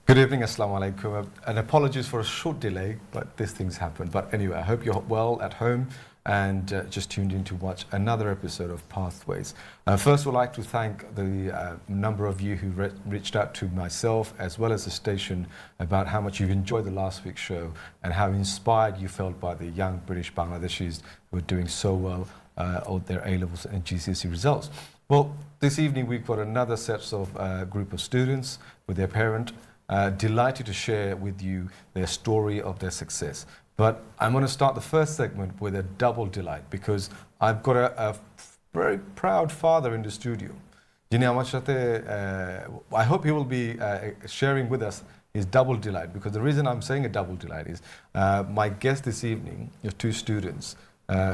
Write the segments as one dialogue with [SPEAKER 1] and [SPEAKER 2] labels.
[SPEAKER 1] Good evening, Assalamu alaikum. And apologies for a short delay, but these things happen. But anyway, I hope you're well at home and just tuned in to watch another episode of Pathways. First, we'd like to thank the number of you who reached out to myself as well as the station about how much you've enjoyed the last week's show and how inspired you felt by the young British Bangladeshis who are doing so well on their A-levels and GCSE results. Well, this evening we've got another set of group of students with their parent. Delighted to share with you their story of their success. But I'm going to start the first segment with a double delight because I've got a very proud father in the studio. I hope he will be sharing with us his double delight, because the reason I'm saying a double delight is my guest this evening are two students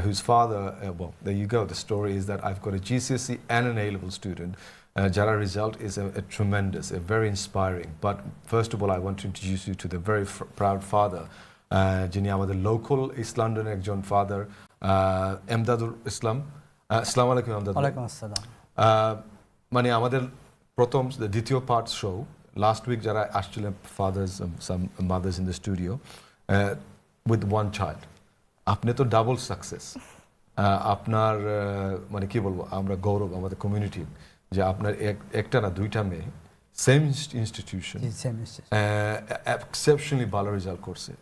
[SPEAKER 1] whose father, well, there you go. The story is that I've got a GCSE and an A-level student. Jara result is a tremendous, a very inspiring. But first of all, I want to introduce you to the very proud father, যিনি আমাদের local east লন্ডনের একজন father Emdadul ইসলাম। আসসালামু আলাইকুম এমদাদুল।
[SPEAKER 2] ওয়ালাইকুম আসসালাম।
[SPEAKER 1] মানে আমাদের প্রথম দ্বিতীয় পার্ট শো লাস্ট উইক যারা আসছিলেন father's some mother's in the studio with one child, আপনি তো ডাবল সাকসেস। আপনার মানে কি বলবো, আমরা গৌরব আমাদের কমিউনিটির যে আপনার একটা না দুইটা মেয়ে সেম ইনস্টিটিউশন এক্সেপশনালি ভালো রেজাল্ট করছে।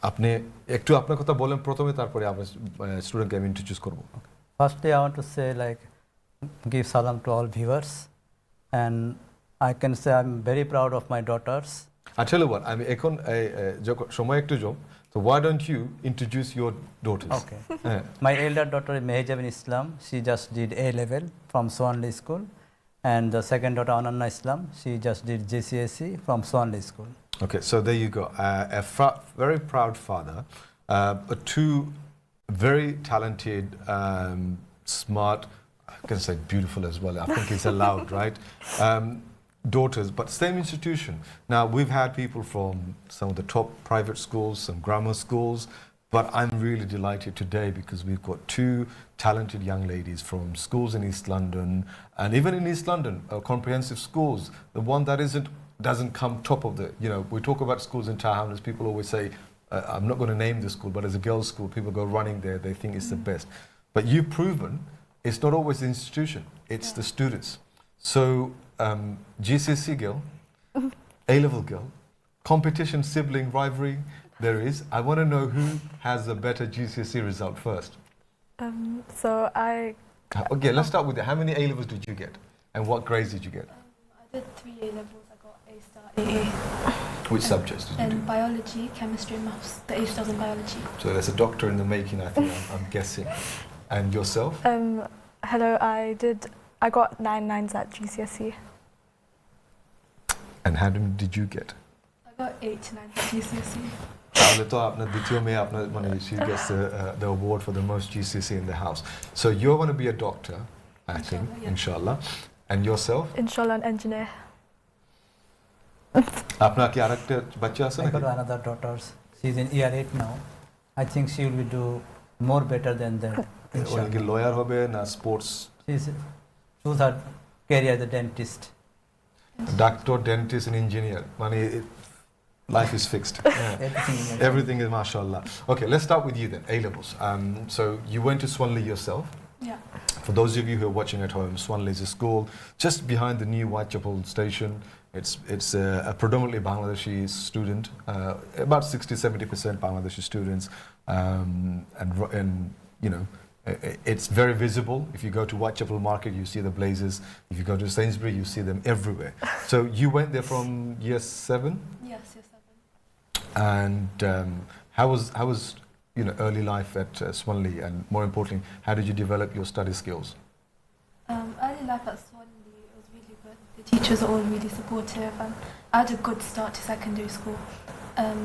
[SPEAKER 1] আপনি একটু আপনার কথা বলেন প্রথমে, তারপরে আমরা স্টুডেন্টকে আমি ইন্ট্রোডিউস করব।
[SPEAKER 2] Firstly, I want to say give salam to all viewers, and I can say I'm very proud of my daughters.
[SPEAKER 1] I tell you what, আমি এখন সময় একটু জম, so why don't you introduce your daughters?
[SPEAKER 2] Okay. My elder daughter is Mehjabin Islam. She just did A-level from Swanley School, and the second daughter Ananna Islam. She just did Gcse from Swanley School.
[SPEAKER 1] Okay, so there you go. Very proud father, two very talented, smart, I can say beautiful as well. I think it's allowed, right? Daughters, but same institution. Now, we've had people from some of the top private schools, some grammar schools, but I'm really delighted today because we've got two talented young ladies from schools in East London, and even in East London, comprehensive schools. The one that doesn't come top of the, we talk about schools in Tower Hamlets, people always say, I'm not going to name the school, but as a girls' school, people go running there, they think it's the best. But you've proven it's not always the institution, it's the students. So, GCSE girl, A-level girl, competition, sibling, rivalry, there is. I want to know who has a better GCSE result first. Okay, let's start with it. How many A-levels did you get? And what grades did you get?
[SPEAKER 3] I did 3 A-levels. I got A star, AA.
[SPEAKER 1] Which subjects did you do?
[SPEAKER 3] In biology, chemistry and maths. The A stars in biology.
[SPEAKER 1] So there's a doctor in the making, I think, I'm guessing. And yourself?
[SPEAKER 4] Hello, I got 9 9s at GCSE.
[SPEAKER 1] And how many did you get?
[SPEAKER 3] I got 8 9s at GCSE.
[SPEAKER 1] She gets the award for the most GCSE in the house. So you're going to be a doctor, I think, inshallah. And yourself?
[SPEAKER 4] Inshallah, an engineer.
[SPEAKER 2] I got another daughter. She's in year 8 now. I think she will do more better than that.
[SPEAKER 1] Lawyer hobe na sports?
[SPEAKER 2] She's choose her career as a dentist.
[SPEAKER 1] Doctor, dentist and engineer. Life is fixed. Everything is mashallah. Okay, let's start with you then, A-levels. So you went to Swanley yourself.
[SPEAKER 3] Yeah.
[SPEAKER 1] For those of you who are watching at home, Swanley is a school just behind the new Whitechapel station. It's a predominantly Bangladeshi student, about 60-70% Bangladeshi students, and it's very visible. If you go to Whitechapel Market, you see the blazes. If you go to Sainsbury, you see them everywhere. So you went there from year 7?
[SPEAKER 3] Yes, year 7.
[SPEAKER 1] And how was early life at Swanley, and more importantly, how did you develop your study skills?
[SPEAKER 3] Early life at Swanley was really good. The teachers are all really supportive, and I had a good start to secondary school.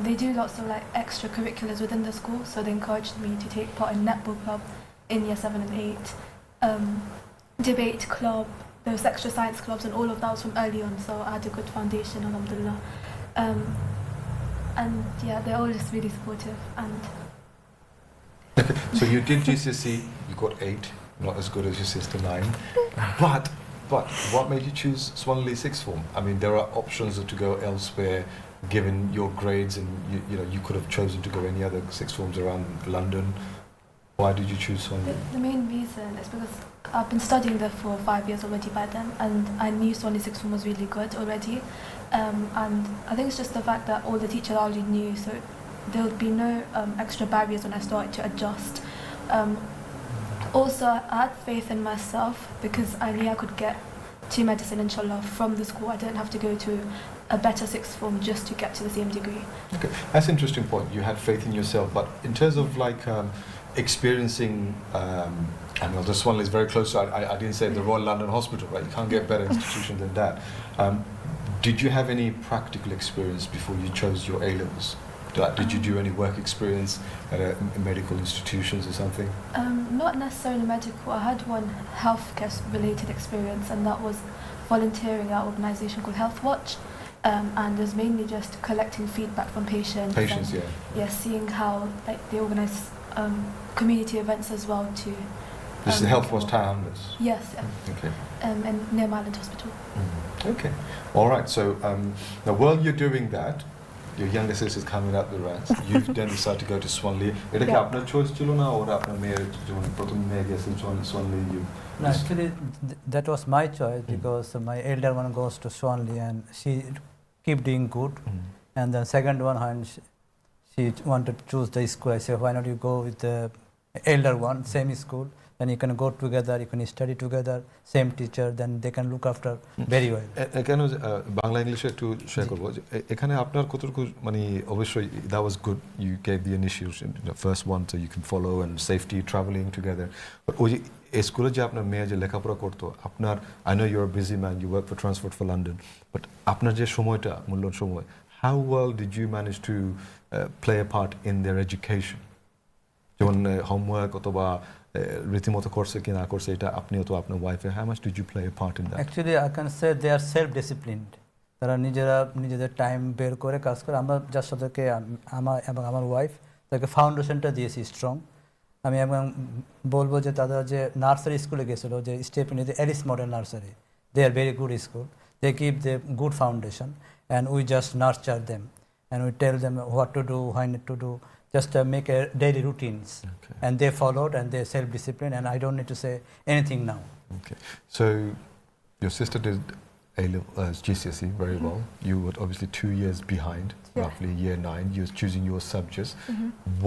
[SPEAKER 3] They do lots of extracurriculars within the school, so they encouraged me to take part in netball club in year 7 and 8, debate club, those extra science clubs, and all of that was from early on, so I had a good foundation, alhamdulillah. And yeah, they're all just really supportive. And
[SPEAKER 1] so you did GCSE, you got 8, not as good as your sister 9, but But what made you choose Swanley sixth form? I mean, there are options to go elsewhere, given your grades, and you could have chosen to go any other sixth forms around London. Why did you choose Swanley?
[SPEAKER 3] The main reason is because I've been studying there for 5 years already by then, and I knew Swanley sixth form was really good already. And I think it's just the fact that all the teachers already knew, so there would be no extra barriers when I started to adjust. Also, I had faith in myself because I knew I could get to medicine, inshallah, from the school. I didn't have to go to a better sixth form just to get to the same degree.
[SPEAKER 1] Okay, that's an interesting point. You had faith in yourself, but in terms of like experiencing, and the Swanley is very close. So I didn't say the Royal London Hospital, right? You can't get better institution than that. Did you have any practical experience before you chose your A levels? Did you do any work experience at medical institutions or something?
[SPEAKER 3] Not necessarily medical. I had one healthcare related experience, and that was volunteering at an organisation called Health Watch. And it was mainly just collecting feedback from patients.
[SPEAKER 1] Patients,
[SPEAKER 3] and, yeah, seeing how they organise community events as well to.
[SPEAKER 1] This is the Health Watch Town.
[SPEAKER 3] Yes. Yeah.
[SPEAKER 1] Okay.
[SPEAKER 3] And near Island Hospital.
[SPEAKER 1] Okay. All right. So now, while you're doing that, your younger sister's coming up the ranks. You've then decided to go to Swanley. Is it your choice, Chilona, or Swanley?
[SPEAKER 2] No, actually, that was my choice because my elder one goes to Swanley and she keep doing good. And then second one, and she wanted to choose the school. I said, why not you go with the elder one, same school? Then you can go together, you can study together, same teacher, then they can look after very well.
[SPEAKER 1] এখানে বাংলা ইংলিশে একটু share করব এখানে আপনার কতটুকু মানে অবশ্যই that was good, you gave the initiation, the first one, so you can follow and safety traveling together, but ওই যে স্কুলে যে আপনার মেয়ে যে লেখাপড়া করতো আপনার, I know you're a busy man, you work for Transport for London, but আপনার যে সময়টা মূল্যবান সময়, how well did you manage to play a part in their education? যেমন হোমওয়ার্ক অথবা রীতিমতো করছে কি না করছে এটা আপনিও তো আপনার ওয়াইফে, how much did you play a part in that?
[SPEAKER 2] Actually, I can say they are self-disciplined. তারা নিজেদের টাইম বের করে কাজ করে। আমরা যার সাথে আমার এবং আমার ওয়াইফ তাকে ফাউন্ডেশনটা দিয়েছি স্ট্রং। আমি এবং বলবো যে তারা যে নার্সারি স্কুলে গেছিল, যে Stephen is Ellis model nursery, they are very good school, they keep the good foundation and we just nurture them and we tell them what to do, why not to do, just make a daily routines. Okay. And they followed and they self-disciplined, and I don't need to say anything now.
[SPEAKER 1] Okay, so your sister did Gcse very well. You were obviously 2 years behind, roughly year 9. You were choosing your subjects.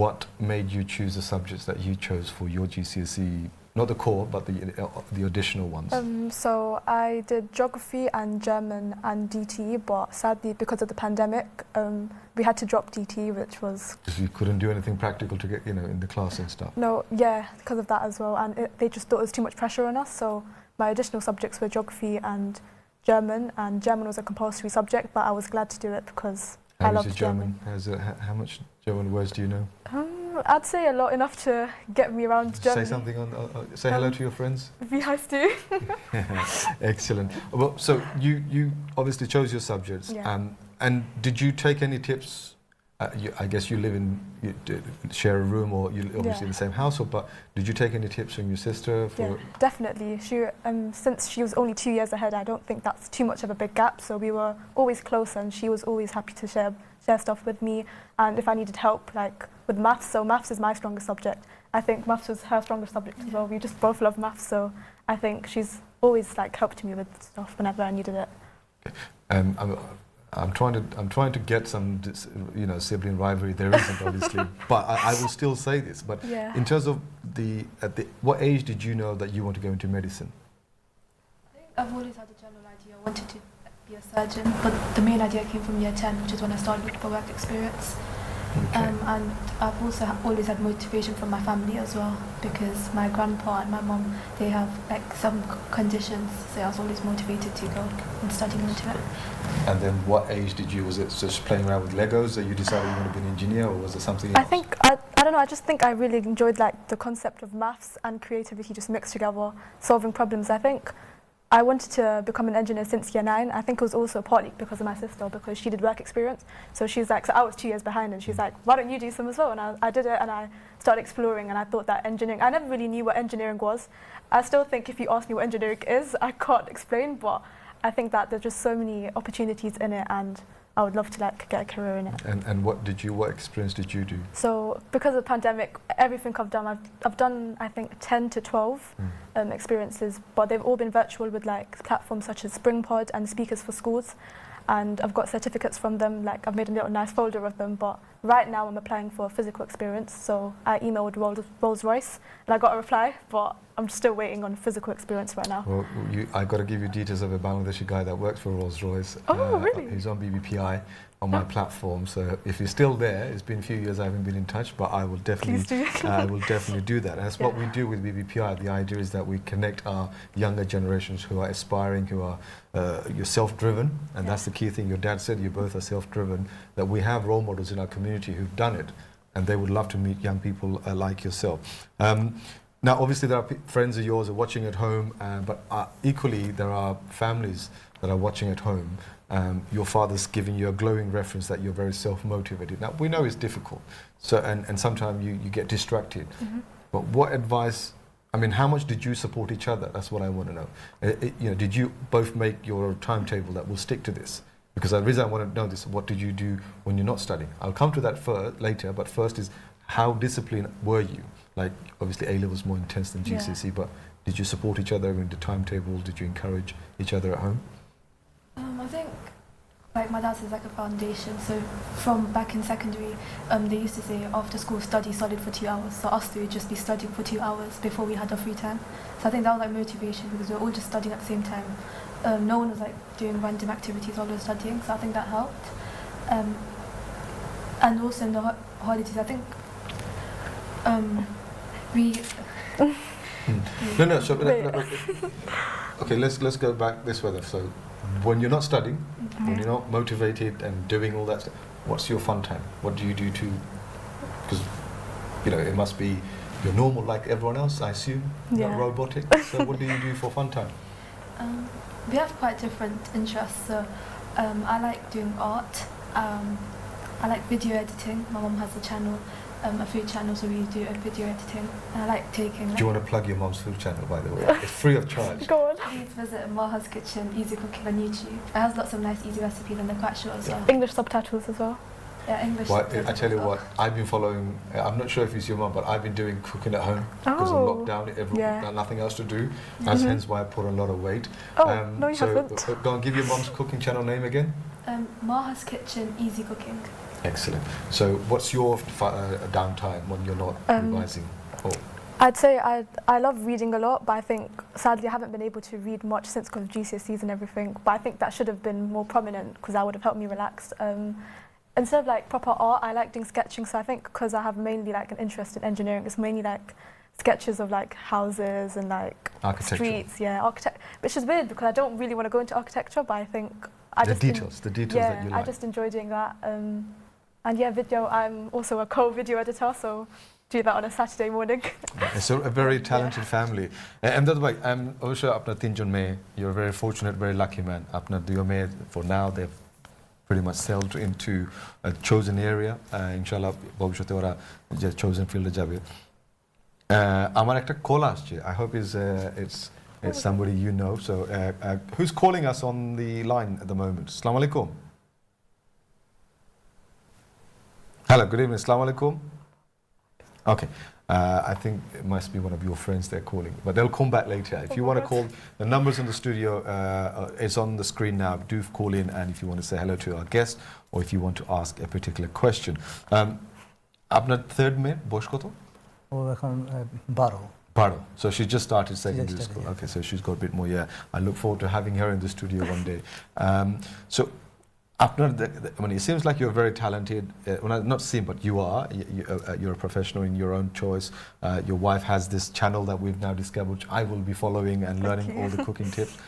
[SPEAKER 1] What made you choose the subjects that you chose for your GCSE? Not the core, but the additional ones.
[SPEAKER 4] So I did geography and German and DT, but sadly because of the pandemic, we had to drop DT, which was.
[SPEAKER 1] Because you couldn't do anything practical to get, in the class and stuff.
[SPEAKER 4] No, yeah, because of that as well, and they just thought it was too much pressure on us. So my additional subjects were geography and German was a compulsory subject, but I was glad to do it because I loved German.
[SPEAKER 1] How much German words do you know?
[SPEAKER 4] I'd say a lot, enough to get me around Germany.
[SPEAKER 1] Say something say hello to your friends.
[SPEAKER 4] Wie heißt du?
[SPEAKER 1] Excellent. Well, so you obviously chose your subjects, and did you take any tips? I guess you share a room, or you obviously in the same household. But did you take any tips from your sister?
[SPEAKER 4] Yeah, definitely. She, since she was only 2 years ahead, I don't think that's too much of a big gap. So we were always close, and she was always happy to share stuff with me. And if I needed help, like with maths, so maths is my strongest subject. I think maths was her strongest subject as well. We just both love maths, so I think she's always helped me with stuff whenever I needed it.
[SPEAKER 1] I'm trying to get some, sibling rivalry. There isn't, obviously, but I will still say this. But in terms of what age did you know that you want to go into medicine?
[SPEAKER 3] I think I've always had a general idea. I wanted to be a surgeon, but the main idea came from year 10, which is when I started looking for work experience. Okay. And I've also always had motivation from my family as well, because my grandpa and my mom, they have some conditions, so I was always motivated to go and study into it.
[SPEAKER 1] And then what age was it just playing around with Legos that you decided you want to be an engineer, or was it something else?
[SPEAKER 4] I think, I don't know, I just think I really enjoyed the concept of maths and creativity just mixed together, solving problems. I think I wanted to become an engineer since year 9. I think it was also partly because of my sister, because she did work experience. So she's like, so I was 2 years behind, and she's like, why don't you do some as well? And I did it, and I started exploring, and I thought that engineering, I never really knew what engineering was. I still think if you ask me what engineering is, I can't explain, but I think that there's just so many opportunities in it, and I would love to like get a career in it.
[SPEAKER 1] And what experience did you do?
[SPEAKER 4] So because of the pandemic, everything I've done I think 10 to 12 experiences, but they've all been virtual with like platforms such as SpringPod and Speakers for Schools, and I've got certificates from them. Like I've made a little nice folder of them, but right now I'm applying for a physical experience. So I emailed Rolls-Royce and I got a reply, but I'm still waiting on physical experience right now.
[SPEAKER 1] Well, I got to give you details of a Bangladeshi guy that works for Rolls-Royce.
[SPEAKER 4] Oh, really?
[SPEAKER 1] He's on BBPI on my platform. So if he's still there, it's been a few years I haven't been in touch, but I will definitely, do that. And that's what we do with BBPI. The idea is that we connect our younger generations who are aspiring, who are you're self-driven, and that's the key thing. Your dad said you both are self-driven. That we have role models in our community who've done it, and they would love to meet young people like yourself. Now, obviously, there are friends of yours who are watching at home, but equally, there are families that are watching at home. Your father's giving you a glowing reference that you're very self-motivated. Now, we know it's difficult, so and sometimes you get distracted. But what advice, I mean, how much did you support each other? That's what I want to know. Did you both make your timetable that will stick to this? Because the reason I want to know this, what did you do when you're not studying? I'll come to that later, but first is, how disciplined were you? Like, obviously A-level was more intense than GCSE, but did you support each other in the timetable? Did you encourage each other at home?
[SPEAKER 3] I think, like, my dad's is like a foundation. So from back in secondary, they used to say after school study solid for 2 hours. So us three would just be studying for 2 hours before we had our free time. So I think that was like motivation, because we were all just studying at the same time. No one was like doing random activities while we were studying. So I think that helped. And also in the holidays, I think we.
[SPEAKER 1] No. So okay, let's go back this way then. So when you're not studying, when you're not motivated and doing all that stuff, what's your fun time? What do you do to? Because it must be you're normal like everyone else, I assume. Not robotic. So what do you do for fun time?
[SPEAKER 3] We have quite different interests. So I like doing art. I like video editing. My mum has a channel, a food channel, so we do video editing. And I like taking.
[SPEAKER 1] Do you want to plug your mum's food channel, by the way? It's free of charge.
[SPEAKER 4] Go on.
[SPEAKER 3] Please visit Maha's Kitchen, Easy Cooking on YouTube. It has lots of nice, easy recipes, and they're quite short as well.
[SPEAKER 4] English subtitles as well.
[SPEAKER 3] Yeah, English.
[SPEAKER 1] Well,
[SPEAKER 3] subtitles
[SPEAKER 1] I tell you
[SPEAKER 3] as well.
[SPEAKER 1] what, I've been following. I'm not sure if it's your mum, but I've been doing cooking at home because of lockdown. Nothing else to do. That's hence why I put on a lot of weight.
[SPEAKER 4] No, you haven't.
[SPEAKER 1] Go and give your mum's cooking channel name again.
[SPEAKER 3] Maha's Kitchen, Easy Cooking.
[SPEAKER 1] Excellent. So, what's your downtime when you're not revising?
[SPEAKER 4] I'd say I love reading a lot, but I think sadly I haven't been able to read much since because of GCSEs and everything. But I think that should have been more prominent because that would have helped me relax. Instead of like proper art, I like doing sketching. So I think because I have mainly like an interest in engineering, it's mainly like sketches of like houses and like streets, which is weird because I don't really want to go into architecture, but I think
[SPEAKER 1] the details that you like.
[SPEAKER 4] I just enjoy doing that. And video, I'm also a co-video editor, so do that on a Saturday morning.
[SPEAKER 1] So a very talented family. And that way, obviously, apnar tinjon meye, you're a very fortunate, very lucky man. Apnar duyo meye, for now, they've pretty much settled into a chosen area. Inshallah, bhobishyote ora je chosen field e jabe. Amar ekta call asche. I hope it's somebody you know. So who's calling us on the line at the moment? Assalamu alaikum. Hello, good evening. Assalamu alaikum. Okay, I think it must be one of your friends they're calling, but they'll come back later. If you want to call, the numbers in the studio is on the screen now. Do call in, and if you want to say hello to our guest, or if you want to ask a particular question. Apnar third May, bosh koto? Baro. So she just started secondary school. Okay, so she's got a bit more. Yeah, I look forward to having her in the studio one day. It seems like you're very talented. Not seem, but you are. You're a professional in your own choice. Your wife has this channel that we've now discovered, which I will be following and learning all the cooking tips.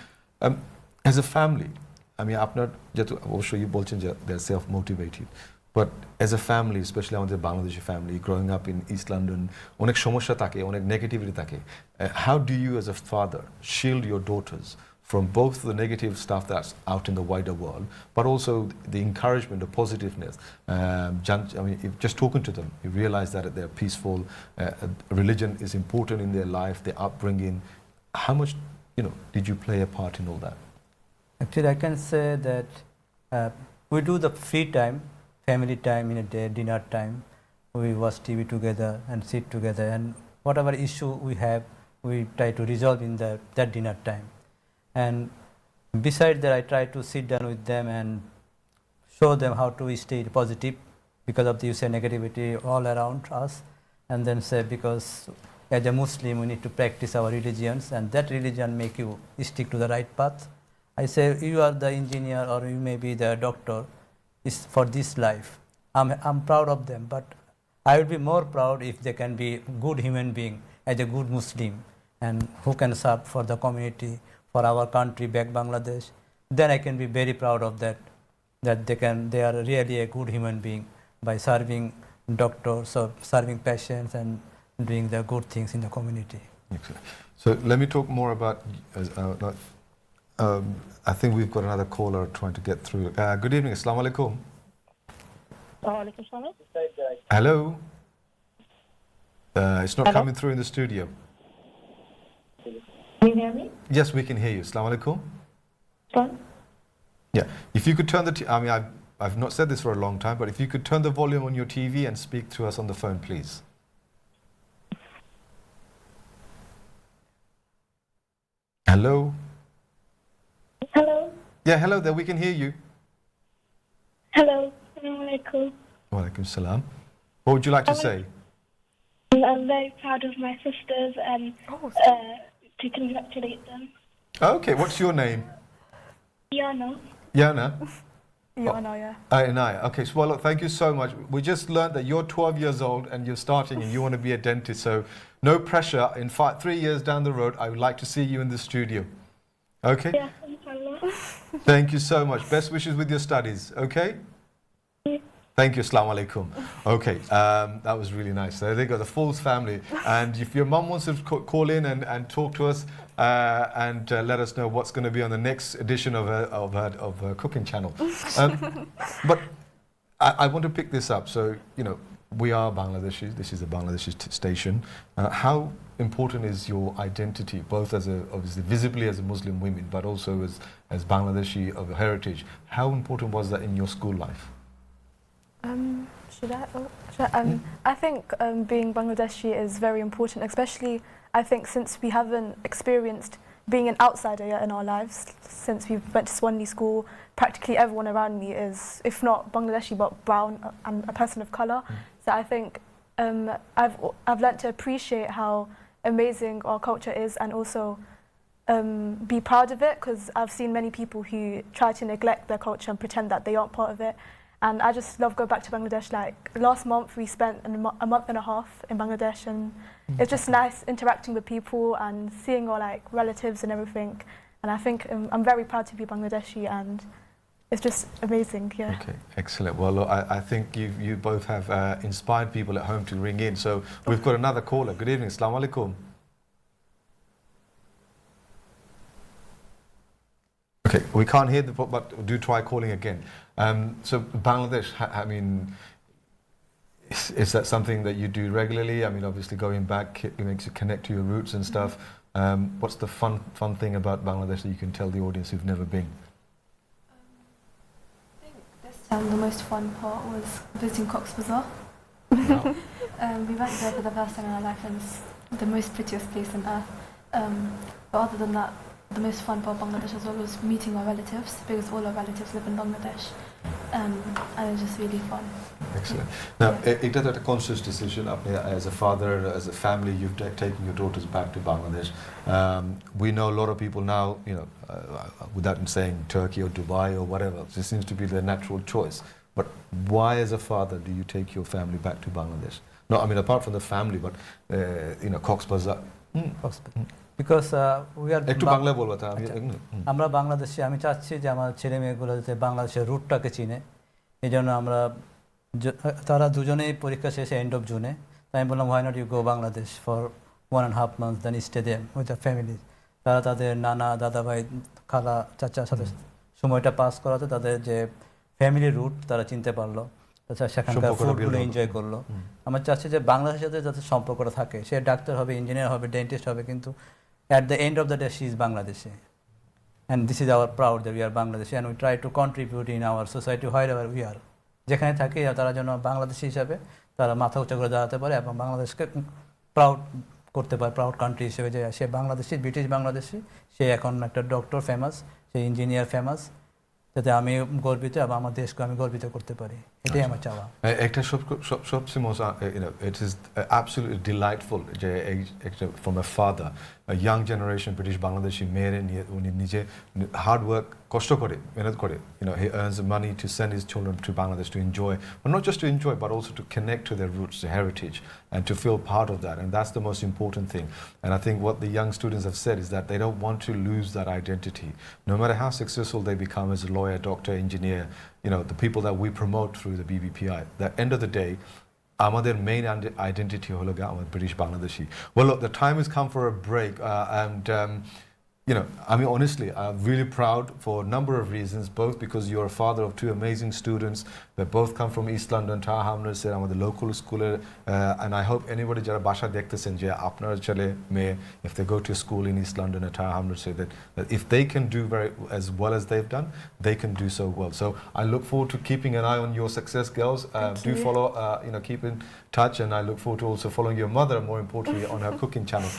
[SPEAKER 1] As a family, I mean, obviously you bolchen they're self-motivated. But as a family, especially আমাদের Bangladeshi family, growing up in East London, অনেক সমস্যা থাকে, অনেক negativity থাকে. How do you, as a father, shield your daughters from both the negative stuff that's out in the wider world, but also the encouragement, the positiveness. Just talking to them, you realize that they're peaceful. Religion is important in their life, their upbringing. How much, did you play a part in all that?
[SPEAKER 2] Actually, I can say that we do the free time, family time in a day, dinner time. We watch TV together and sit together, and whatever issue we have, we try to resolve in that dinner time. And besides that, I try to sit down with them and show them how to stay positive because of the negativity all around us, and then say, because as a Muslim we need to practice our religions, and that religion make you stick to the right path. I say, you are the engineer or you may be the doctor, is for this life. I'm proud of them, but I will be more proud if they can be good human being as a good Muslim and who can serve for the community, for our country back Bangladesh. Then I can be very proud of that they are really a good human being by serving doctors or serving patients and doing the good things in the community.
[SPEAKER 1] Excellent. So let me talk more about I think we've got another caller trying to get through. Good evening, Assalamu alaikum. Hello. It's not coming through in the studio.
[SPEAKER 5] Can you hear me?
[SPEAKER 1] Yes, we can hear you. Assalamu alaikum.
[SPEAKER 5] Fine.
[SPEAKER 1] Yeah, if you could turn the I've not said this for a long time, but if you could turn the volume on your TV and speak to us on the phone, please. Hello.
[SPEAKER 5] Hello.
[SPEAKER 1] Yeah, hello there, we can hear you.
[SPEAKER 5] Hello. Assalamu alaikum.
[SPEAKER 1] Wa alaikum salam. What would you like to say?
[SPEAKER 5] I'm very proud of my sisters and to congratulate them.
[SPEAKER 1] Okay, what's your name?
[SPEAKER 5] Yana.
[SPEAKER 1] Yana?
[SPEAKER 4] Yana, yeah.
[SPEAKER 1] Inaya. Okay, so well, look, thank you so much. We just learned that you're 12 years old and you're starting and you want to be a dentist, so no pressure. In fact, 3 years down the road, I would like to see you in the studio. Okay?
[SPEAKER 5] Yes, inshallah.
[SPEAKER 1] Thank you so much. Best wishes with your studies, okay? Thank you. Assalamu alaikum. Okay, that was really nice. So they got the full family. And if your mum wants to call in and talk to us and let us know what's going to be on the next edition of her cooking channel. But I want to pick this up. So, we are Bangladeshis. This is a Bangladeshi station. How important is your identity, both obviously visibly as a Muslim women, but also as Bangladeshi of heritage? How important was that in your school life?
[SPEAKER 4] I think being Bangladeshi is very important, especially I think since we haven't experienced being an outsider yet in our lives. Since we went to Swanley school, practically everyone around me is, if not Bangladeshi, but brown and a person of colour. So I think I've learnt to appreciate how amazing our culture is and also be proud of it, because I've seen many people who try to neglect their culture and pretend that they aren't part of it. And I just love going back to Bangladesh. Like last month we spent a month and a half in Bangladesh, and it's just nice interacting with people and seeing our relatives and everything. And I think I'm very proud to be Bangladeshi, and it's just amazing, yeah.
[SPEAKER 1] Okay, excellent. Well, look, I think you both have inspired people at home to ring in. So we've got another caller. Good evening. Assalamu alaikum. Okay, we can't hear but do try calling again. So Bangladesh, is that something that you do regularly? Obviously going back, it makes you connect to your roots and stuff. What's the fun thing about Bangladesh that you can tell the audience who've never been?
[SPEAKER 3] I think this time the most fun part was visiting Cox's Bazar.
[SPEAKER 1] Wow.
[SPEAKER 3] We went there for the first time in our life, and it's the most prettiest place on earth. But other than that, the most fun part of Bangladesh as well was meeting our relatives, because all our relatives live in Bangladesh, and it was just really fun.
[SPEAKER 1] Excellent. Now, it is a conscious decision as a father, as a family, you've taken your daughters back to Bangladesh. We know a lot of people now, without saying Turkey or Dubai or whatever, this seems to be their natural choice. But why, as a father, do you take your family back to Bangladesh? No, apart from the family, but Cox's Bazar.
[SPEAKER 2] Because we are
[SPEAKER 1] একটু বাংলা বলবো তা
[SPEAKER 2] আমরা বাংলাদেশে আমি চাচ্ছি যে আমার ছেলে মেয়েগুলো যাতে বাংলাদেশের রুটটাকে চিনে। এইজন্য আমরা তারা দুজনেই পরীক্ষা শেষে এন্ড অফ জুনে, তাই আমি বললাম why not you go Bangladesh for 1.5 months, then stay there with the family. তারা তাদের নানা দাদা ভাই খালা চাচার সাথে সময়টা পাস করাতে তাদের যে ফ্যামিলি রুট তারা চিনতে পারলো, তাছাড়া সেখানকার
[SPEAKER 1] সম্পর্কটা build
[SPEAKER 2] ফুডগুলো
[SPEAKER 1] হলো।
[SPEAKER 2] এনজয় করলো। আমার চাচ্ছি যে বাংলাদেশের সাথে যাতে সম্পর্কটা থাকে, সে ডাক্তার হবে, ইঞ্জিনিয়ার হবে, ডেন্টিস্ট হবে, কিন্তু at the end of the day she is Bangladeshi, and this is our proud that we are Bangladeshi and we try to contribute in our society where ever we are. যেখানে থাকি তারা যেন বাংলাদেশি হিসাবে তারা মাথা উঁচু করে দাঁড়াতে পারে এবং বাংলাদেশকে প্রাউড করতে পারে, প্রাউড কান্ট্রি হিসেবে, যে সে বাংলাদেশি, ব্রিটিশ বাংলাদেশি, সে এখন একটা ডক্টর ফেমাস, সে ইঞ্জিনিয়ার ফেমাস, যাতে আমি গর্বিত এবং আমার দেশকে আমি গর্বিত করতে পারি, এটাই আমার চাওয়া।
[SPEAKER 1] একটা সবচেয়ে most it is absolutely delightful যে from a father a young generation British Bangladeshi মেয়েরে নিয়ে উনি নিজে hard work কষ্ট করে মেহনত করে, he earns money to send his children to Bangladesh to enjoy, but not just to enjoy but also to connect to their roots, their heritage, and to feel part of that, and that's the most important thing. And I think what the young students have said is that they don't want to lose that identity, no matter how successful they become as a lawyer, doctor, engineer, the people that we promote through the BBPI. At the end of the day, আমাদের main identity হলো গিয়ে আমাদের British Bangladeshi. Well, look, the time has come for a break, and I mean, honestly, I'm really proud for a number of reasons, both because you're a father of two amazing students that both come from East London, Tower Hamlets, আমাদের local school, and I hope anybody যারা বাসা দেখতেছেন যে আপনার ছেলে মেয়ে, if they go to school in East London or Tower Hamlets, say that if they can do as well as they've done, they can do so well. So I look forward to keeping an eye on your success, girls. Do follow, keep in touch, and I look forward to also following your mother, more importantly, on her cooking channel.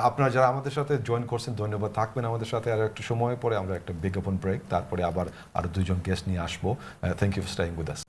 [SPEAKER 1] আপনারা যারা আমাদের সাথে join করছেন ধন্যবাদ, থাকবেন আমাদের সাথে আর একটু সময় পরে, আমরা একটা বিজ্ঞাপন ব্রেক, তারপরে আবার আরো দুজন গেস্ট নিয়ে আসবো। Thank you for staying with us.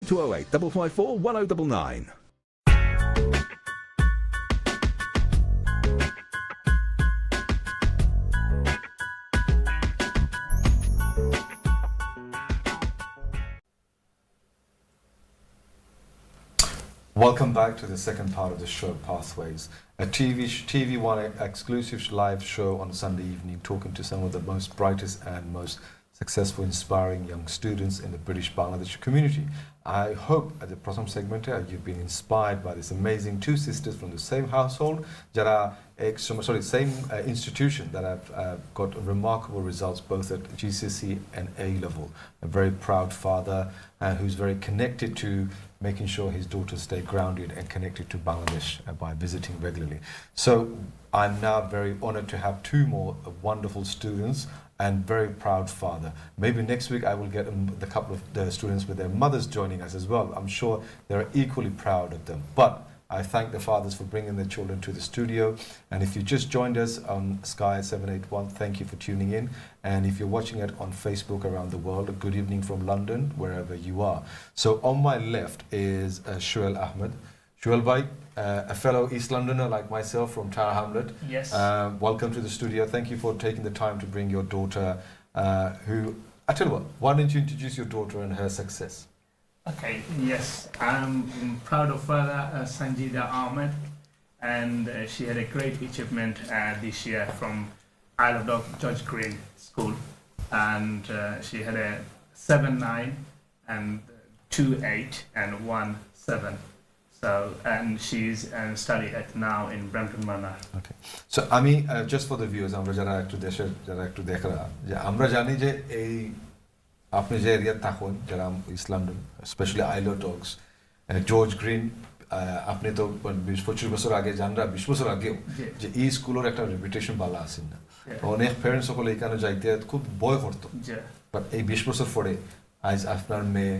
[SPEAKER 6] 208 554 1099.
[SPEAKER 1] Welcome back to the second part of the show, Pathways, a TV One exclusive live show on Sunday evening, talking to some of the most brightest and most successful, inspiring young students in the British Bangladesh community. I hope at the Pratham segment you've been inspired by this amazing two sisters from the same household, same institution that have got remarkable results both at Gcse and A level. A very proud father who's very connected to making sure his daughters stay grounded and connected to Bangladesh by visiting regularly. So I'm now very honored to have two more wonderful students and very proud father. Maybe next week I will get the couple of the students with their mothers joining us as well. I'm sure they're equally proud of them. But I thank the fathers for bringing their children to the studio. And if you just joined us on Sky 781, thank you for tuning in. And if you're watching it on Facebook around the world, a good evening from London, wherever you are. So on my left is Shuel Ahmed. Shuel bhai, a fellow East Londoner like myself from Tower Hamlet.
[SPEAKER 7] Yes.
[SPEAKER 1] Welcome to the studio. Thank you for taking the time to bring your daughter, who, I tell you what, why don't you introduce your daughter and her success?
[SPEAKER 7] Okay, yes. I'm proud of father Sanjida Ahmed, and she had a great achievement this year from Isle of Dog George Green School, and she had a 7.9 and 2.8 and 1.7. So, and she's study at now in Brampton Manor.
[SPEAKER 1] Okay. So, Ami, just for the viewers, আমরা যারা একটু দেখরা যে আমরা জানি যে এই আপনি যে এরিয়া থাকুন যারা ইস্ট লন্ডন স্পেশালি আইলো ডগস জর্জ গ্রিন আপনি তো 20-25 বছর আগে জানরা 20 বছর আগেও যে এই স্কুলের একটা রেপুটেশন ভালো আছে না অনেক প্যারেন্টস সকলে এখানে যাইতে খুব ভয় করতো বাট এই 20 বছর পরে আজ আপনার মেয়ে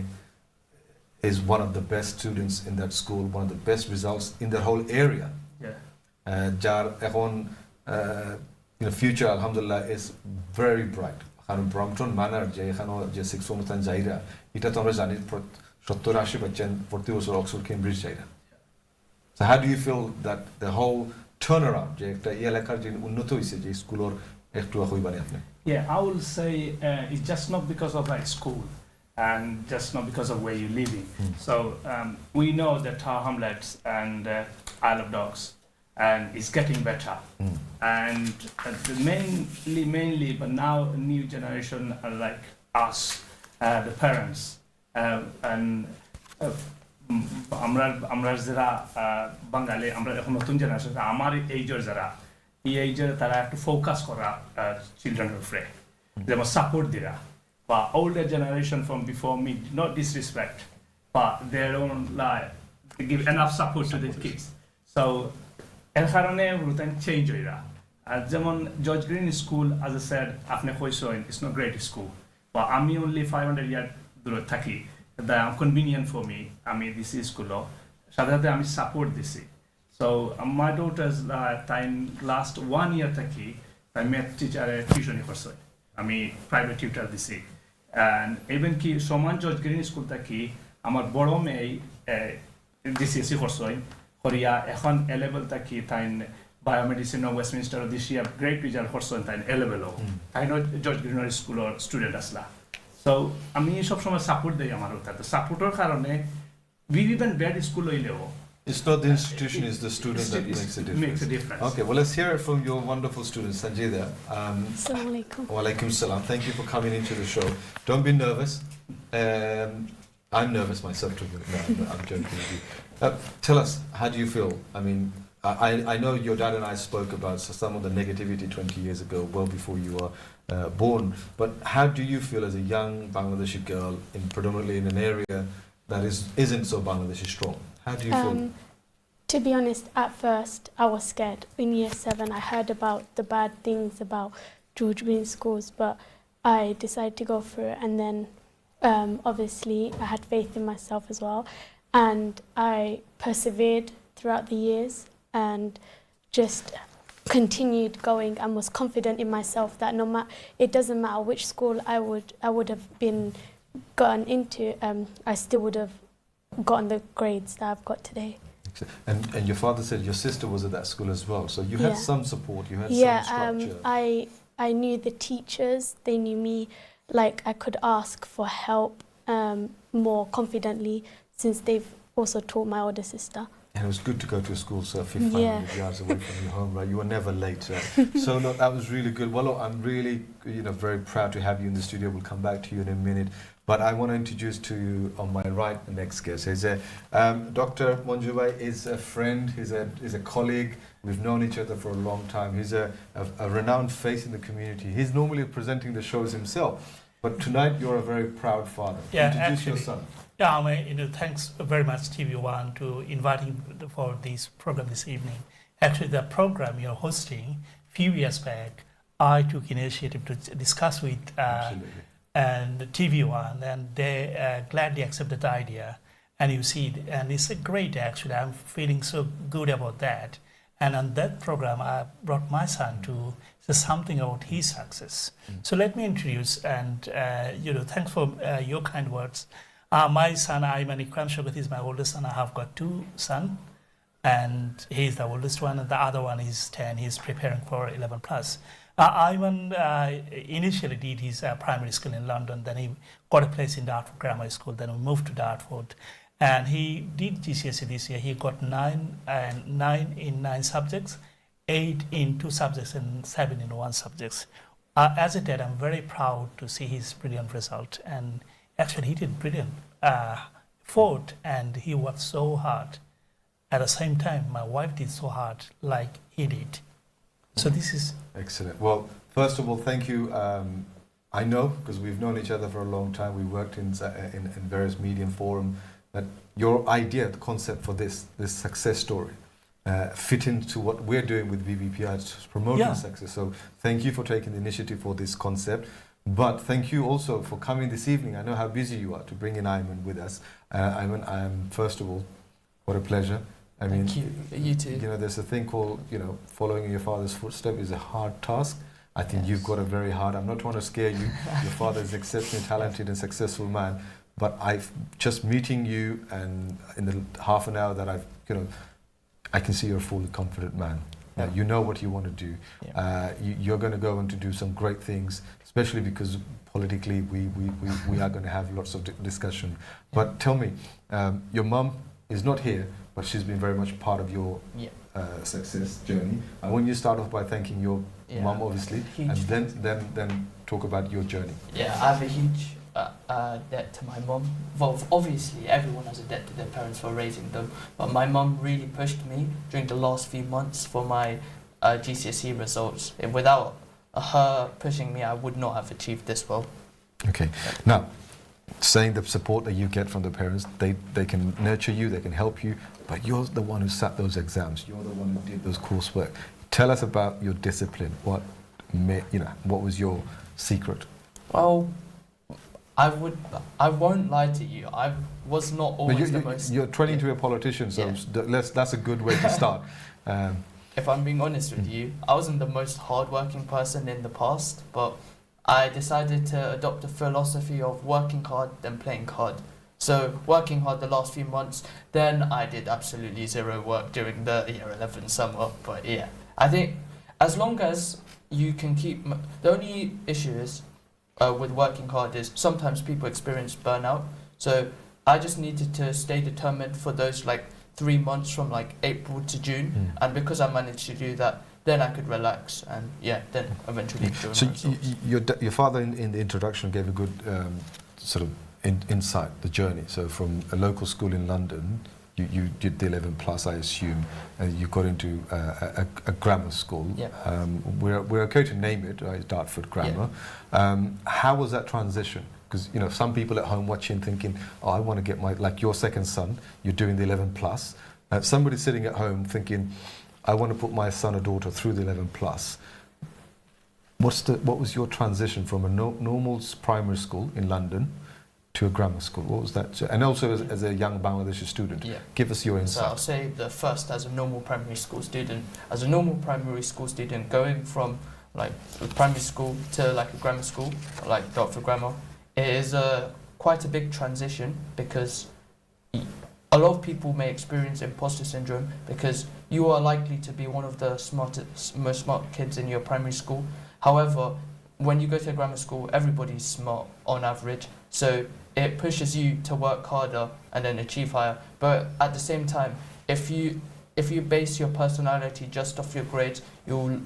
[SPEAKER 1] is one of the best students in that school, one of the best results in the whole area. Jar এখন future alhamdulillah is very bright. কারণ ব্রম্পটন মানার যে এখানে যে 6 অনুষ্ঠান যাইরা এটা তো আমরা জানি 70-80% প্রতি বছর অক্সফোর্ড কেমব্রিজ যাইরা। So how do you feel that the whole turnaround যে একটা এলাকার যে উন্নত হইছে যে স্কুলের একটু হইবানি আপনি?
[SPEAKER 7] Yeah, I will say it's just not because of that school. And just not because of where you're living. So we know that Tower Hamlets and Isle of Dogs and it's getting better. And mainly, but now a new generation are like us, the parents, and আমরা যারা বাঙালি আমরা এখন নতুন generation আমার এইজের যারা এই এইজের তারা একটু ফোকাস করা চিলড্রেনের উপরে যেমন সাপোর্ট দিরা বা older generation from before me not disrespect but they don't like they give enough support to the kids so এর কারণে রুটিন চেঞ্জ হইরা আর যেমন George green school as I said আপনি কইছেন it's not great school but আমি only 500 yard দূরে থাকি that convenient for me আমি দিছি স্কুলও সাধারণত আমি সাপোর্ট দিছি so my daughters time last 1 year থাকি তাই ম্যাথ টিচারে টিউশন করছে আমি প্রাইভেট টিউটর দিছি and even কি সমান জর্জ গ্রিন স্কুল থাকি আমার বড় মেয়ে ডিসিএসসি করছে করিয়া এখন এ লেভেল থাকি তাই বায়োমেডিসিন ও Westminster this year great result করছে তাই এ লেভেলও তাই জর্জ গ্রিনের স্কুলের স্টুডেন্ট আসলা সো আমি সবসময় সাপোর্ট দিই আমার ওটাতে সাপোর্টের কারণে even bad school হইলেও
[SPEAKER 1] It's not the institution, it's the student that makes a difference. Okay, well, let's hear it from your wonderful student, Sanjida.
[SPEAKER 8] Assalamu alaikum.
[SPEAKER 1] Wa alaikum salam. Thank you for coming into the show. Don't be nervous. I'm nervous myself too. No, I'm joking with you. Tell us, how do you feel? I mean, I know your dad and I spoke about some of the negativity 20 years ago, well before you were born. But how do you feel as a young Bangladeshi girl, predominantly in an area that isn't so Bangladeshi strong? How do you feel?
[SPEAKER 8] To be honest, at first I was scared. In year 7 I heard about the bad things about George Green schools, but I decided to go for it, and then obviously I had faith in myself as well, and I persevered throughout the years and just continued going and was confident in myself that it doesn't matter which school I would have been gotten into, I still would have gotten the grades that I've got today.
[SPEAKER 1] And your father said your sister was at that school as well, so you
[SPEAKER 8] Yeah.
[SPEAKER 1] had some support, you had
[SPEAKER 8] Yeah,
[SPEAKER 1] some structure.
[SPEAKER 8] I knew the teachers, they knew me, like I could ask for help more confidently since they've also taught my older sister.
[SPEAKER 1] And it was good to go to a school so 500
[SPEAKER 8] Yeah.
[SPEAKER 1] yards away from your home, right? You were never late. So look, that was really good. Well, look, I'm really, very proud to have you in the studio. We'll come back to you in a minute. But I want to introduce to you on my right the next guest. Dr. Monjubai is a friend, he's a colleague. We've known each other for a long time. He's a renowned face in the community. He's normally presenting the shows himself. But tonight you're a very proud father.
[SPEAKER 9] Yeah,
[SPEAKER 1] Introduce your
[SPEAKER 9] actually.
[SPEAKER 1] son.
[SPEAKER 9] Yeah, thanks very much TV1 to inviting for this program this evening. Actually, the program you're hosting few years back, I took initiative to discuss with
[SPEAKER 1] Absolutely.
[SPEAKER 9] and TV1, and they gladly accepted the idea. And you see, and it's a great actually. I'm feeling so good about that. And on that program, I brought my son to say something about his success. So let me introduce and thanks for your kind words. My son, Ayman Ikram Shogat, is my oldest son. I have got two sons, and he's the oldest one, and the other one is 10. He's preparing for 11 plus. Ayman initially did his primary school in London, then he got a place in Dartford Grammar School, then we moved to Dartford. And he did GCSE this year. He got 9 in 9 subjects, 8 in 2 subjects, and 7 in 1 subject. As a dad, I'm very proud to see his brilliant result. And actually, he did brilliant. Fought, and he worked so hard. At the same time, my wife did so hard like he did. So this is...
[SPEAKER 1] Excellent. Well, first of all, thank you. I know, because we've known each other for a long time, we worked in various media forum, that your idea, the concept for this success story, fit into what we're doing with BBPI, it's promoting success. So thank you for taking the initiative for this concept. But thank you also for coming this evening. I know how busy you are to bring in Ayman with us. Ayman, first of all, what a pleasure.
[SPEAKER 10] Thank you. You too.
[SPEAKER 1] There's a thing called, following in your father's footsteps is a hard task. I think you've got a very hard. I'm not trying to scare you. Your father is exceptionally talented and successful man. But I've just meeting you, and in the half an hour that I can see you're a fully confident man.
[SPEAKER 10] Yeah.
[SPEAKER 1] You know what you want to do.
[SPEAKER 10] Yeah.
[SPEAKER 1] You're going to go on to do some great things, especially because politically we are going to have lots of discussion.
[SPEAKER 10] Yeah.
[SPEAKER 1] But tell me, your mum is not here, but she's been very much part of your success journey. I want you to start off by thanking your mum, obviously, and then talk about your journey.
[SPEAKER 10] Yeah, I have a huge debt to my mum. Well, obviously everyone has a debt to their parents for raising them, but my mum really pushed me during the last few months for my GCSE results. Without her pushing me, I would not have achieved this well.
[SPEAKER 1] Okay. Now, saying the support that you get from the parents, they can nurture you, they can help you, but you're the one who sat those exams, you're the one who did those coursework. Tell us about your discipline. What was your secret?
[SPEAKER 10] Well, I won't lie to you. I was not always the most...
[SPEAKER 1] You're training to be a politician, so that's a good way to start.
[SPEAKER 10] If I'm being honest with you, I wasn't the most hardworking person in the past, but I decided to adopt a philosophy of working hard then playing hard. So working hard the last few months, then I did absolutely zero work during the year 11 summer. But yeah, I think as long as you can keep... The only issue is with working hard is sometimes people experience burnout. So I just needed to stay determined for those 3 months from April to June. And because I managed to do that, then I could relax and then eventually do
[SPEAKER 1] So
[SPEAKER 10] results.
[SPEAKER 1] your father in the introduction gave a good sort of insight, the journey. So from a local school in London, you did the 11 plus, I assume, and you got into a grammar school.
[SPEAKER 10] Yeah.
[SPEAKER 1] We're okay to name it, right? Dartford Grammar.
[SPEAKER 10] Yeah.
[SPEAKER 1] How was that transition? Because some people at home watching thinking, oh, I want to get like your second son, you're doing the 11 plus. Somebody sitting at home thinking, I want to put my son or daughter through the 11 plus. What was your transition from a normal primary school in London to a grammar school? What was that? And also as a young Bangladeshi student, give us your insight.
[SPEAKER 10] So I'll say the first as a normal primary school student. As a normal primary school student, going from primary school to a grammar school, like Dartford Grammar, it is quite a big transition because a lot of people may experience imposter syndrome because you are likely to be one of the most smart kids in your primary school. However, when you go to a grammar school, everybody's smart on average, so it pushes you to work harder and then achieve higher. But at the same time, if you base your personality just off your grades, you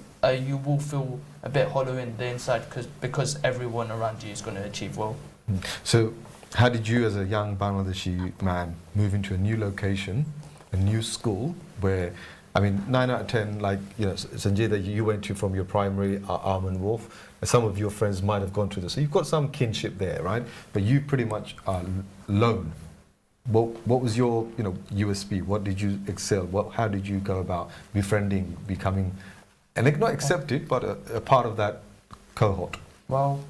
[SPEAKER 10] will feel a bit hollow in the inside because everyone around you is going to achieve well.
[SPEAKER 1] So, how did you, as a young Bangladeshi man, move into a new location, a new school, where, I mean, 9 out of 10, like, you know, Sanjay, that you went to from your primary, Almond Wolf, and some of your friends might have gone to this. So you've got some kinship there, right? But you pretty much are lone. What was your, you know, USP? What did you excel? How did you go about befriending, becoming, and not accepted, but a part of that cohort?
[SPEAKER 10] Well,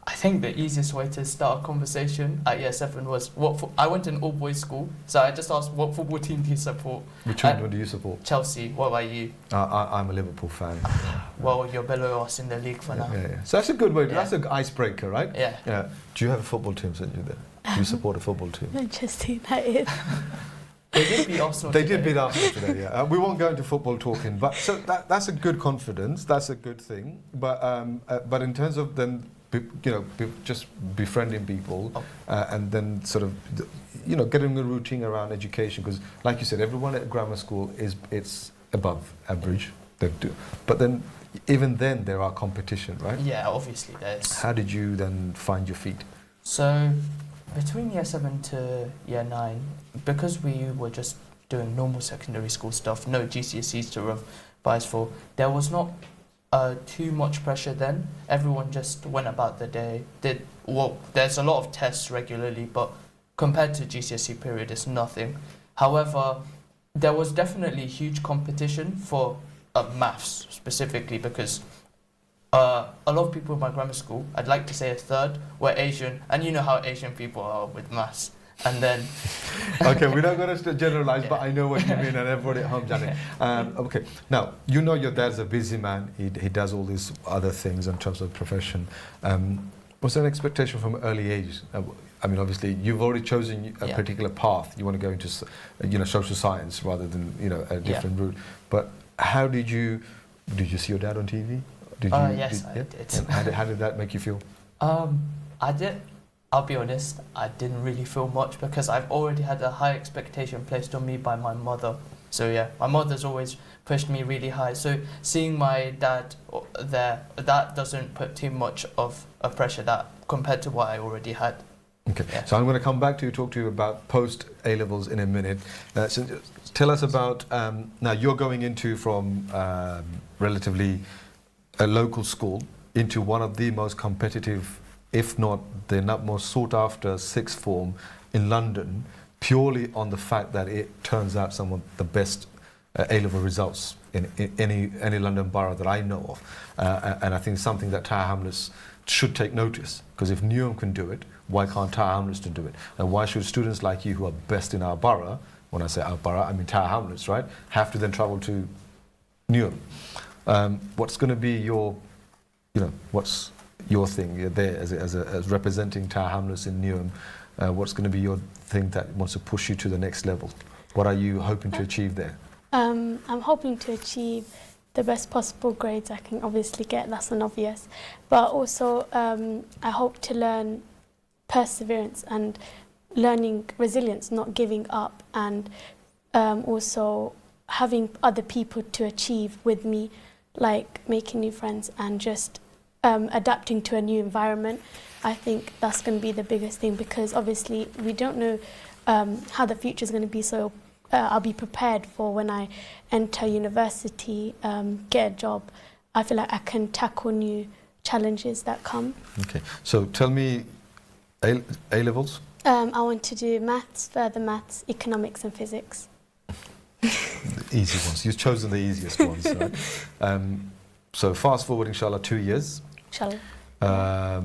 [SPEAKER 10] I think the easiest way to start a conversation at year 7 was I went to an all-boys school, so I just asked, what football team do you support?
[SPEAKER 1] Which one do you support?
[SPEAKER 10] Chelsea. What about you?
[SPEAKER 1] I'm a Liverpool fan.
[SPEAKER 10] Well, you're below us in the league for now.
[SPEAKER 1] Yeah. So that's a good way.
[SPEAKER 10] Yeah.
[SPEAKER 1] That's an icebreaker, right?
[SPEAKER 10] Yeah.
[SPEAKER 1] Do you have a football team, Sanjay? Do you support a football team?
[SPEAKER 8] Manchester United.
[SPEAKER 10] They did beat Arsenal
[SPEAKER 1] They
[SPEAKER 10] today.
[SPEAKER 1] did beat Arsenal today, yeah. We won't go into football talking, but so that's a good confidence. That's a good thing. But in terms of then, just befriending people, and then sort of, getting a routine around education, because like you said, everyone at grammar school it's above average. They do, but then even then there are competition, right?
[SPEAKER 10] Yeah, obviously there's.
[SPEAKER 1] How did you then find your feet?
[SPEAKER 10] So, between year 7 to year 9, because we were just doing normal secondary school stuff, no GCSEs to revise for, there was not too much pressure then. Everyone just went about the day, there's a lot of tests regularly, but compared to GCSE period, it's nothing. However, there was definitely huge competition for maths specifically, because a lot of people in my grammar school, I'd like to say a third, were Asian, and you know how Asian people are with maths. And then...
[SPEAKER 1] Okay, we're not going to generalize, but I know what you mean, and everybody at home, Johnny. Okay, now, your dad's a busy man. He does all these other things in terms of profession. Was there an expectation from an early age? I mean, obviously, you've already chosen a particular path. You want to go into, social science rather than, a different route. But how did you see your dad on TV?
[SPEAKER 10] Yes, I did.
[SPEAKER 1] How did that make you feel?
[SPEAKER 10] I did. I'll be honest, I didn't really feel much because I've already had a high expectation placed on me by my mother. So yeah, my mother's always pushed me really high. So seeing my dad there, that doesn't put too much of a pressure that compared to what I already had.
[SPEAKER 1] Okay,
[SPEAKER 10] yeah.
[SPEAKER 1] So I'm going to come back to you, talk to you about post A-levels in a minute. So tell us about, now you're going into from relatively a local school into one of the most competitive, if not the most sought after sixth form in London, purely on the fact that it turns out some of the best A-level results in any London borough that I know of. And I think something that Tower Hamlets should take notice, because if Newham can do it, why can't Tower Hamlets do it? And why should students like you who are best in our borough, when I say our borough, I mean Tower Hamlets, right, have to then travel to Newham? What's going to be your, what's your thing there as representing Tower Hamlets in Newham? What's going to be your thing that wants to push you to the next level? What are you hoping to achieve there?
[SPEAKER 8] I'm hoping to achieve the best possible grades I can obviously get, that's an obvious. But also I hope to learn perseverance and learning resilience, not giving up, and also having other people to achieve with me, like making new friends and just adapting to a new environment. I think that's going to be the biggest thing, because obviously we don't know how the future is going to be, so I'll be prepared for when I enter university, get a job. I feel like I can tackle new challenges that come.
[SPEAKER 1] Okay, so tell me A-levels?
[SPEAKER 8] I want to do maths, further maths, economics and physics.
[SPEAKER 1] The easy ones. You've chosen the easiest ones, right? So fast forward, inshallah, 2 years.
[SPEAKER 8] Inshallah.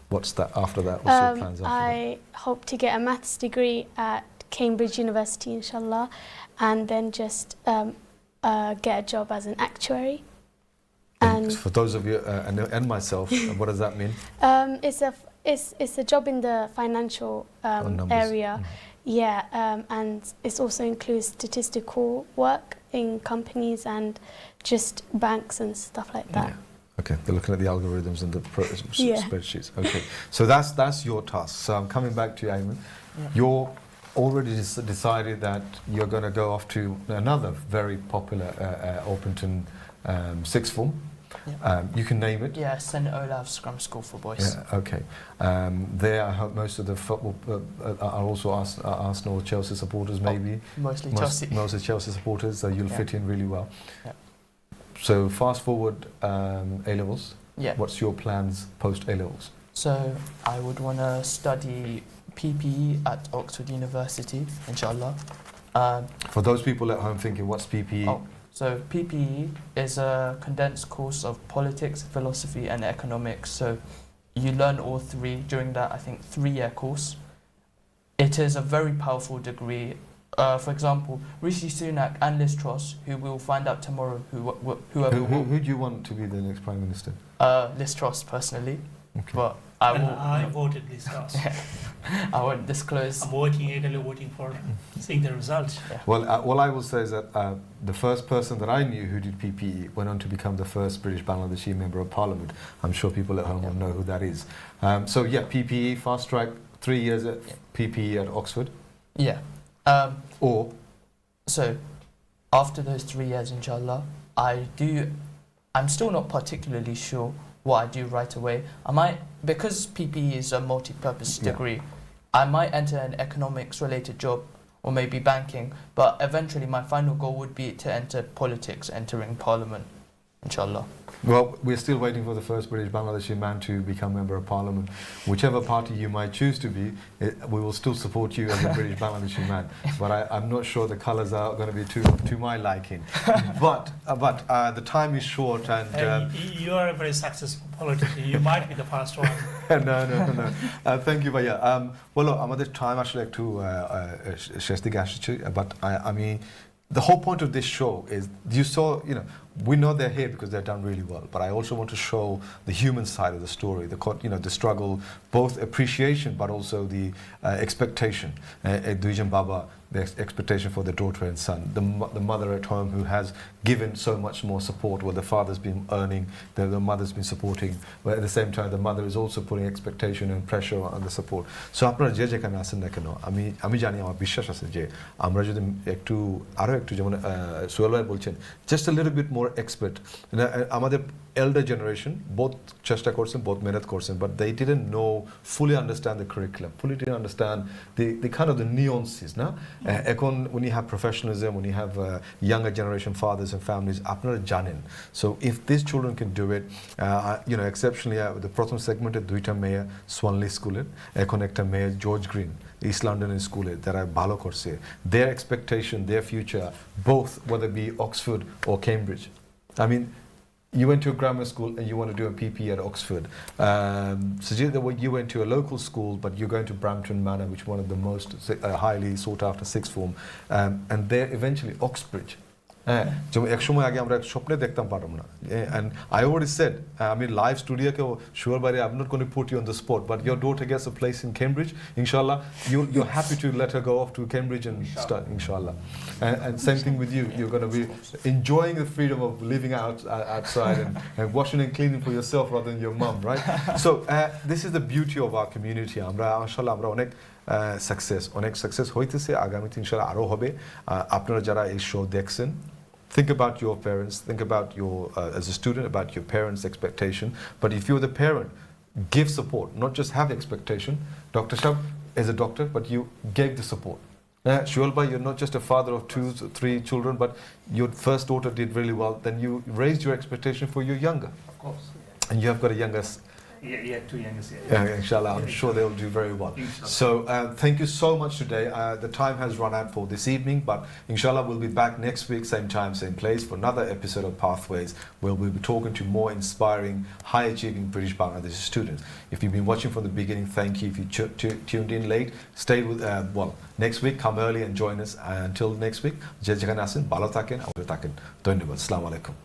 [SPEAKER 1] What's that after that? What's your plans after
[SPEAKER 8] I hope to get a maths degree at Cambridge University, inshallah, and then just get a job as an actuary.
[SPEAKER 1] And for those of you and myself, what does that mean?
[SPEAKER 8] It's a job in the financial area. Yeah, and it also includes statistical work in companies and just banks and stuff like that.
[SPEAKER 1] Yeah. Okay, they're looking at the algorithms and the
[SPEAKER 8] Yeah.
[SPEAKER 1] spreadsheets. Okay, so that's your task. So I'm coming back to you, Ayman.
[SPEAKER 10] Yeah.
[SPEAKER 1] You're already decided that you're going to go off to another very popular Orpington sixth form.
[SPEAKER 10] Yeah.
[SPEAKER 1] You can name it.
[SPEAKER 10] Yeah, St. Olaf's Grammar School for Boys.
[SPEAKER 1] Yeah, okay. There, I hope most of the football are also Arsenal, Chelsea supporters, maybe.
[SPEAKER 10] Mostly Chelsea.
[SPEAKER 1] Mostly Chelsea supporters, so you'll
[SPEAKER 10] Yeah.
[SPEAKER 1] fit in really well.
[SPEAKER 10] Yeah.
[SPEAKER 1] So fast forward A-levels.
[SPEAKER 10] Yeah.
[SPEAKER 1] What's your plans post A-levels?
[SPEAKER 10] So I would want to study PPE at Oxford University, inshallah.
[SPEAKER 1] For those people at home thinking, what's PPE?
[SPEAKER 10] Oh, so PPE is a condensed course of politics, philosophy and economics. So you learn all three during that, I think, 3-year course. It is a very powerful degree. For example, Rishi Sunak and Liz Truss, who we'll find out tomorrow
[SPEAKER 1] Who do you want to be the next Prime Minister?
[SPEAKER 10] Liz Truss, personally.
[SPEAKER 1] Okay.
[SPEAKER 10] But
[SPEAKER 9] I voted Liz Truss.
[SPEAKER 10] I won't disclose.
[SPEAKER 9] I'm eagerly waiting for seeing the results.
[SPEAKER 10] Yeah.
[SPEAKER 1] Well, all I will say is that the first person that I knew who did PPE went on to become the first British Bangladeshi Member of Parliament. I'm sure people at home will know who that is. So yeah, PPE, fast track, 3 years at PPE at Oxford.
[SPEAKER 10] Yeah.
[SPEAKER 1] Or?
[SPEAKER 10] So, after those 3 years, inshallah, I'm still not particularly sure what I do right away. I might, because PPE is a multi-purpose degree, I might enter an economics-related job or maybe banking, but eventually my final goal would be to enter politics, entering Parliament, inshallah.
[SPEAKER 1] Well, we're still waiting for the first British Bangladeshi man to become Member of Parliament. Whichever party you might choose to be, we will still support you as a British Bangladeshi man. But I'm not sure the colours are going to be to my liking. But the time is short and...
[SPEAKER 9] you are a very successful politician. You might be the first one.
[SPEAKER 1] No. Thank you, Bhaiya. Well, look, আমাদের time আসলে একটু শেষ দিকে আসছে, but I mean, the whole point of this show is, you saw, we know they're here because they've done really well, but I also want to show the human side of the story, the struggle, both appreciation but also the expectation. Duijan Baba, the expectation for the daughter and son, the mother at home who has given so much more support, while the father's been earning, the mother's been supporting, but at the same time the mother is also putting expectation and pressure on the support. So আপনারা যে যেখানে আছেন না কেন, আমি জানি, আমার বিশ্বাস আছে যে আমরা যদি আরো একটু যেমন সোহেল ভাই বলছেন, just a little bit more expert. আমাদের elder generation both চেষ্টা করছেন, both মেহনত করছেন, but they didn't fully understand the curriculum, fully didn't understand the kind of the nuances, না? এখন when you have professionalism, when you have younger generation fathers and families, আপনারা জানেন. So if these children can do it, exceptionally, the প্রথম সেগমেন্টে 2টা মেয়ে Swanley স্কুলের, এখন একটা মেয়ে জর্জ গ্রিন East London স্কুলে যারা ভালো করছে, their expectation, their future, both whether it be Oxford or Cambridge. I mean, you went to a grammar school and you want to do a PP at Oxford. Suggest that you went to a local school, but you're going to Brampton Manor, which is one of the most highly sought after sixth form, and there eventually Oxbridge. এক সময় আগে আমরা স্বপ্নে দেখতাম পারতাম না, and I already said, I mean, live studio কেও sure buddy, I'm not going to put you on the spot, but your daughter gets a place in Cambridge, inshallah, you're happy to let her go off to Cambridge and start, inshallah. And same thing with you, you're going to be enjoying the freedom of living outside and washing and cleaning for yourself rather than your mum, right? So this is the beauty of our community. আমরা inshallah আমরা অনেক success হইতেছে, আগামীতে ইনশাআল্লাহ আরো হবে। আপনারা যারা এই শো দেখছেন, think about your parents, think about your as a student about your parents' expectation, but if you're the parent, give support, not just have expectation. Dr. Shab is a doctor, but you gave the support. Shualba, you're not just a father of 2 or 3 children, but your first daughter did really well, then you raised your expectation for your younger.
[SPEAKER 7] Of course.
[SPEAKER 1] And you have got a younger.
[SPEAKER 7] Yeah, 2 youngest.
[SPEAKER 1] Inshallah, I'm sure they'll do very well. So thank you so much today. The time has run out for this evening, but inshallah we'll be back next week, same time, same place, for another episode of Pathways, where we'll be talking to more inspiring, high-achieving British Bangladeshi students. If you've been watching from the beginning, thank you. If you tuned in late, stay with, next week, come early and join us. Until next week, je jekhane asen, bhalo thaken, amra thaken. Dhonnobad. Assalamu alaikum.